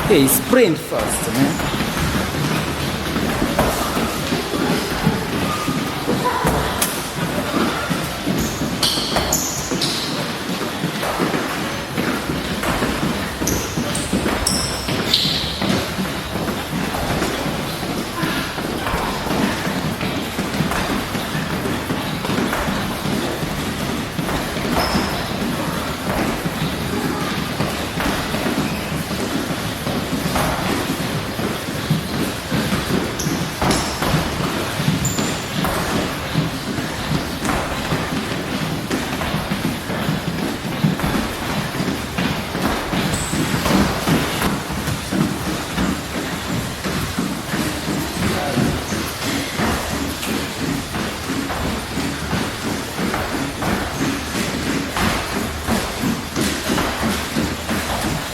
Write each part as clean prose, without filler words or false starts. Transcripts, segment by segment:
Hey, sprint first, man.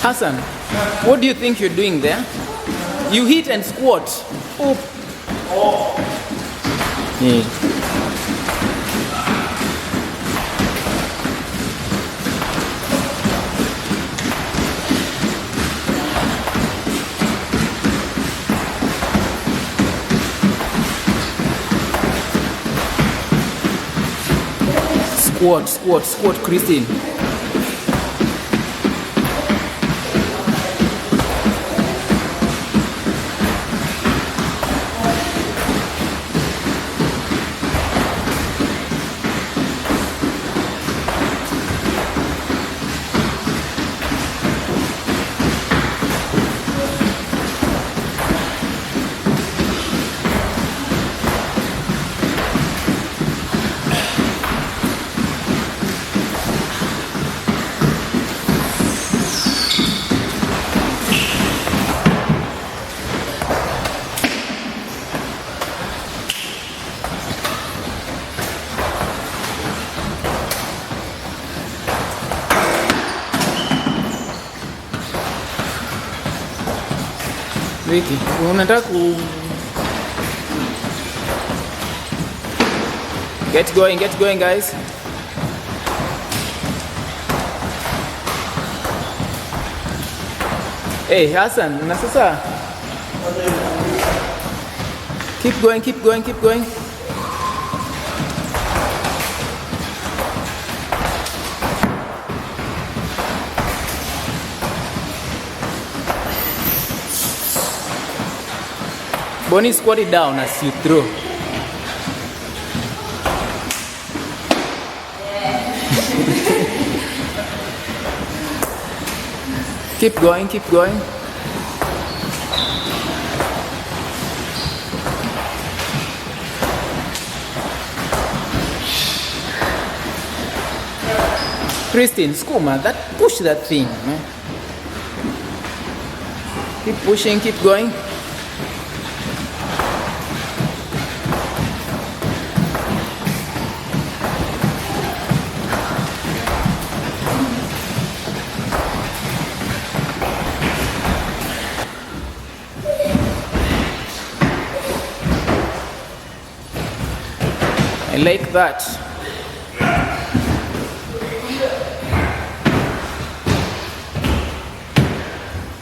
Hassan, what do you think you're doing there? You hit and squat. Oh. Yeah. Squat, squat, squat, Christine. Vicky, unataka ku get going guys. Hey Hassan, na sasa keep going. Bonnie, squat it down as you throw. Keep going. Christine, Skuma, push that thing, man. Keep pushing, keep going. I like that.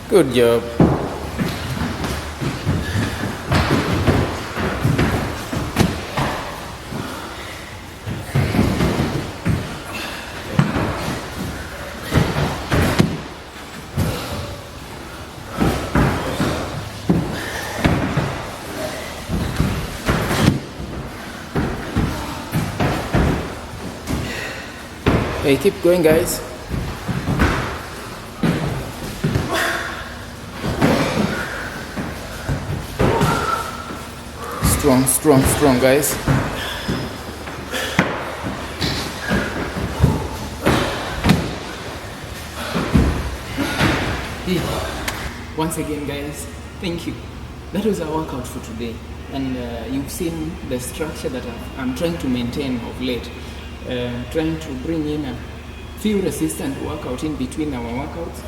Good job. Hey, keep going guys. Strong guys. Once again guys, thank you. That was our workout for today, and you've seen the structure that I'm trying to maintain of late. Trying to bring in a few resistant workout in between our workouts,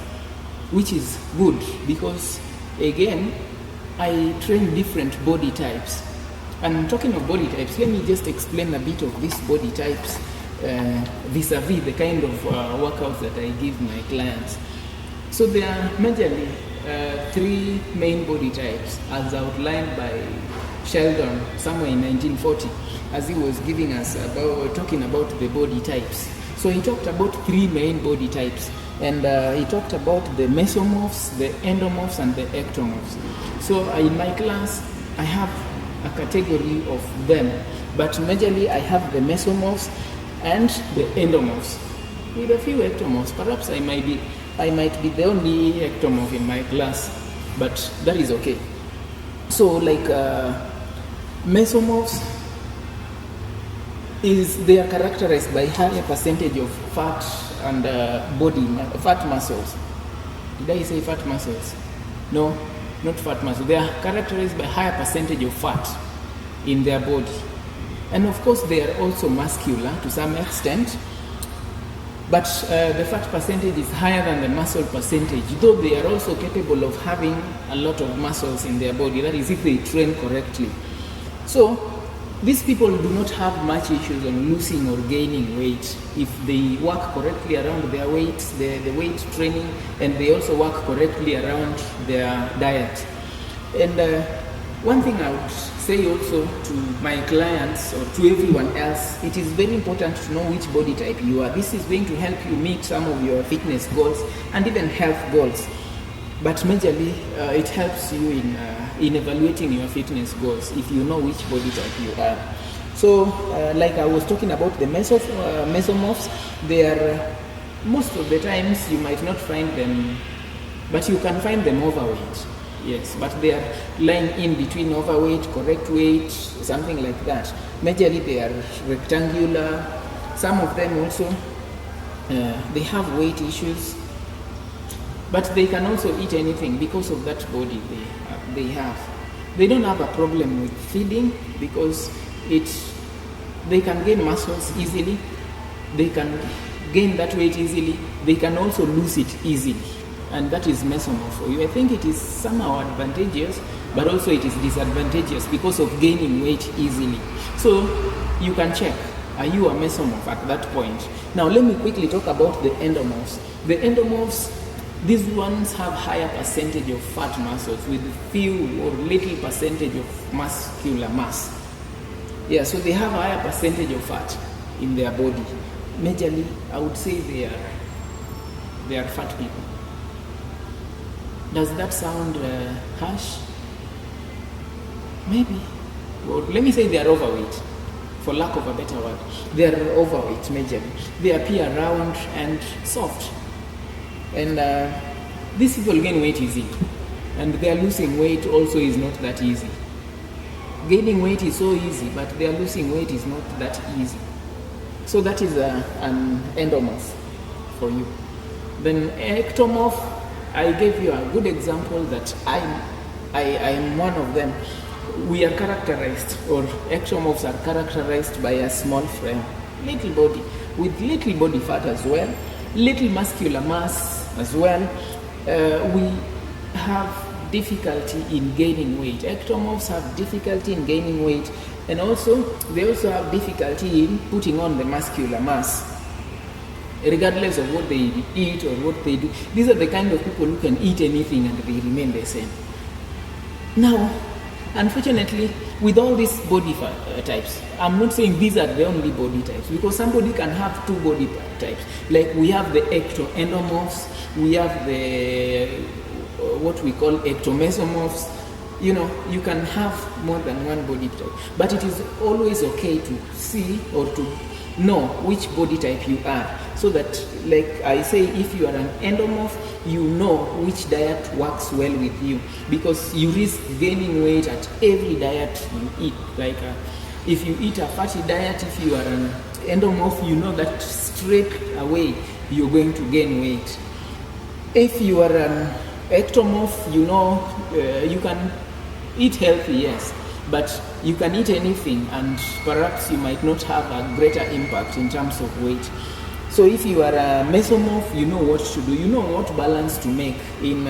which is good because again I train different body types. And talking of body types, let me just explain a bit of these body types vis-a-vis the kind of workouts that I give my clients. So they are majorly three main body types as outlined by Sheldon somewhere in 1940, as he was giving us talking about the body types. So he talked about three main body types, and he talked about the mesomorphs, the endomorphs, and the ectomorphs. So in my class, I have a category of them, but majorly I have the mesomorphs and the endomorphs, with a few ectomorphs. Perhaps I might be the only ectomorph in my class, but that is okay. So like mesomorphs, they are characterized by higher percentage of fat and fat muscles. Did I say fat muscles? No, not fat muscles. They are characterized by higher percentage of fat in their body. And of course, they are also muscular to some extent, but the fat percentage is higher than the muscle percentage, though they are also capable of having a lot of muscles in their body. That is, if they train correctly. So these people do not have much issues on losing or gaining weight if they work correctly around their weight, the weight training, and they also work correctly around their diet. And one thing I would say also to my clients or to everyone else, it is very important to know which body type you are. This is going to help you meet some of your fitness goals and even health goals. But majorly, it helps you in evaluating your fitness goals if you know which body type you are. So, like I was talking about the mesomorphs, they are, most of the times you might not find them, but you can find them overweight. Yes, but they are lying in between overweight, correct weight, something like that. Majorly they are rectangular. Some of them also, they have weight issues, but they can also eat anything because of that body they have. They don't have a problem with feeding because they can gain muscles easily, they can gain that weight easily, they can also lose it easily. And that is mesomorph for you. I think it is somehow advantageous, but also it is disadvantageous because of gaining weight easily. So you can check, are you a mesomorph at that point? Now let me quickly talk about the endomorphs. The endomorphs, these ones have higher percentage of fat muscles with few or little percentage of muscular mass. Yeah, so they have a higher percentage of fat in their body. Majorly, I would say they are fat people. Does that sound harsh? Maybe. Or let me say they are overweight, for lack of a better word. They are overweight majorly. They appear round and soft. And these people gain weight easily. And their losing weight also is not that easy. Gaining weight is so easy, but their losing weight is not that easy. So that is an endomorph for you. Then ectomorph, I gave you a good example that I am one of them. We are characterized, or ectomorphs are characterized by a small frame, little body, with little body fat as well, little muscular mass as well. We have difficulty in gaining weight. Ectomorphs have difficulty in gaining weight, and they also have difficulty in putting on the muscular mass, regardless of what they eat or what they do. These are the kind of people who can eat anything and they remain the same. Now, unfortunately, with all these body types, I'm not saying these are the only body types, because somebody can have two body types. Like we have the ectoendomorphs, we have the what we call ectomesomorphs. You know, you can have more than one body type, but it is always okay to see or to know which body type you are, so that, like I say, if you are an endomorph, you know which diet works well with you, because you risk gaining weight at every diet you eat. Like if you eat a fatty diet, if you are an endomorph, you know that straight away you're going to gain weight. If you are an ectomorph, you know you can eat healthy, yes, but you can eat anything, and perhaps you might not have a greater impact in terms of weight. So if you are a mesomorph, you know what to do, you know what balance to make in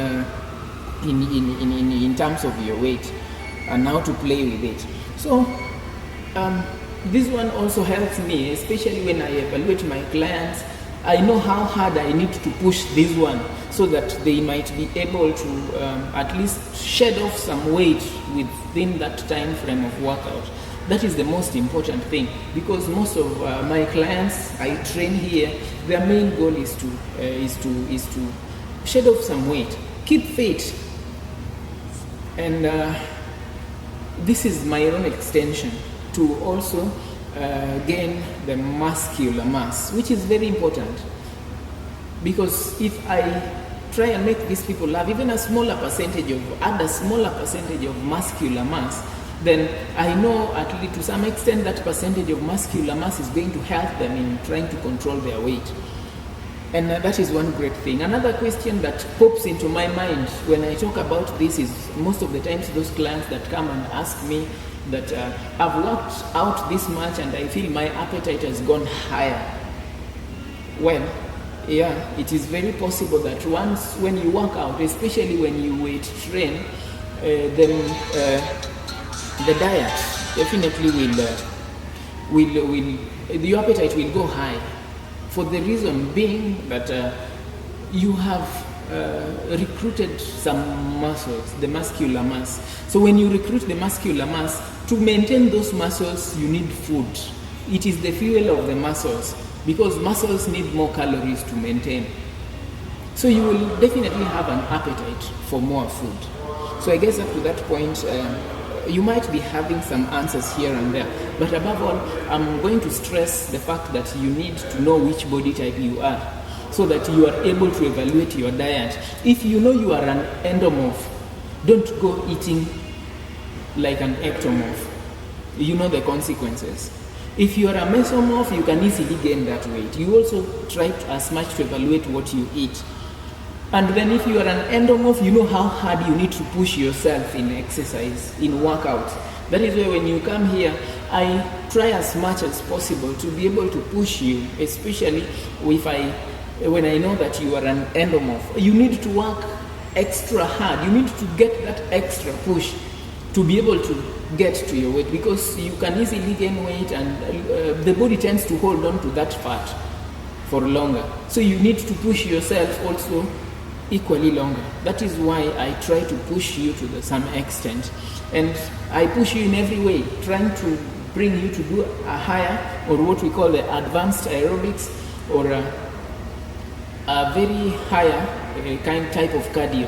terms of your weight and how to play with it. So this one also helps me, especially when I evaluate my clients. I know how hard I need to push this one so that they might be able to at least shed off some weight within that time frame of workout. That is the most important thing, because most of my clients I train here, their main goal is to shed off some weight, keep fit, and this is my own extension to also gain the muscular mass, which is very important. Because if I try and make these people have even a smaller percentage of muscular mass, then I know at least to some extent that percentage of muscular mass is going to help them in trying to control their weight. And that is one great thing. Another question that pops into my mind when I talk about this is, most of the times those clients that come and ask me that I've worked out this much and I feel my appetite has gone higher. Well, yeah, it is very possible that once when you work out, especially when you weight train, then the diet definitely your appetite will go high, for the reason being that you have recruited some muscles, the muscular mass. So when you recruit the muscular mass, to maintain those muscles you need food. It is the fuel of the muscles, because muscles need more calories to maintain. So you will definitely have an appetite for more food. So I guess up to that point, you might be having some answers here and there, but above all, I'm going to stress the fact that you need to know which body type you are, so that you are able to evaluate your diet. If you know you are an endomorph, don't go eating like an ectomorph. You know the consequences. If you are a mesomorph, you can easily gain that weight. You also try as much to evaluate what you eat. And then if you are an endomorph, you know how hard you need to push yourself in exercise, in workouts. That is why when you come here, I try as much as possible to be able to push you, especially when I know that you are an endomorph. You need to work extra hard. You need to get that extra push to be able to get to your weight, because you can easily gain weight and the body tends to hold on to that fat for longer. So you need to push yourself also equally longer. That is why I try to push you to some extent, and I push you in every way, trying to bring you to do a higher, or what we call the advanced aerobics, or a very higher type of cardio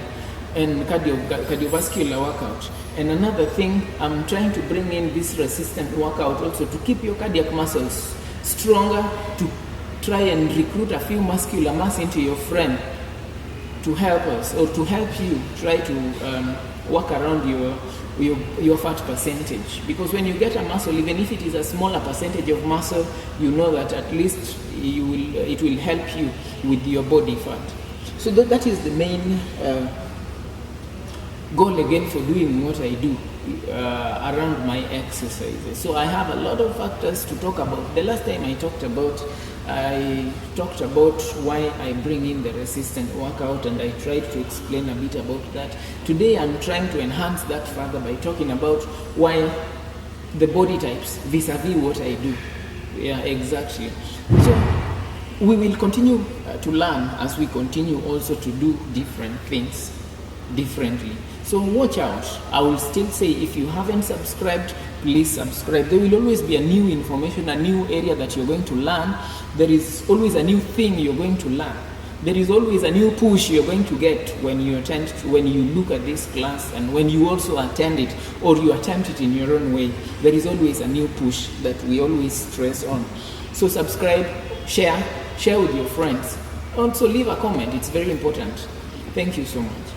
and cardiovascular workout. And another thing, I'm trying to bring in this resistant workout also to keep your cardiac muscles stronger, to try and recruit a few muscular mass into your frame, to help us, or to help you try to work around your fat percentage. Because when you get a muscle, even if it is a smaller percentage of muscle, you know that at least it will help you with your body fat. So that is the main goal again for doing what I do around my exercises. So I have a lot of factors to talk about. The last time I talked about why I bring in the resistant workout, and I tried to explain a bit about that. Today I'm trying to enhance that further by talking about why the body types vis-a-vis what I do. Yeah, exactly. So we will continue to learn as we continue also to do different things differently. So watch out. I will still say, if you haven't subscribed, please subscribe. There will always be a new information, a new area that you're going to learn. There is always a new thing you're going to learn. There is always a new push you're going to get when you look at this class, and when you also attend it, or you attempt it in your own way. There is always a new push that we always stress on. So subscribe, share with your friends. Also leave a comment. It's very important. Thank you so much.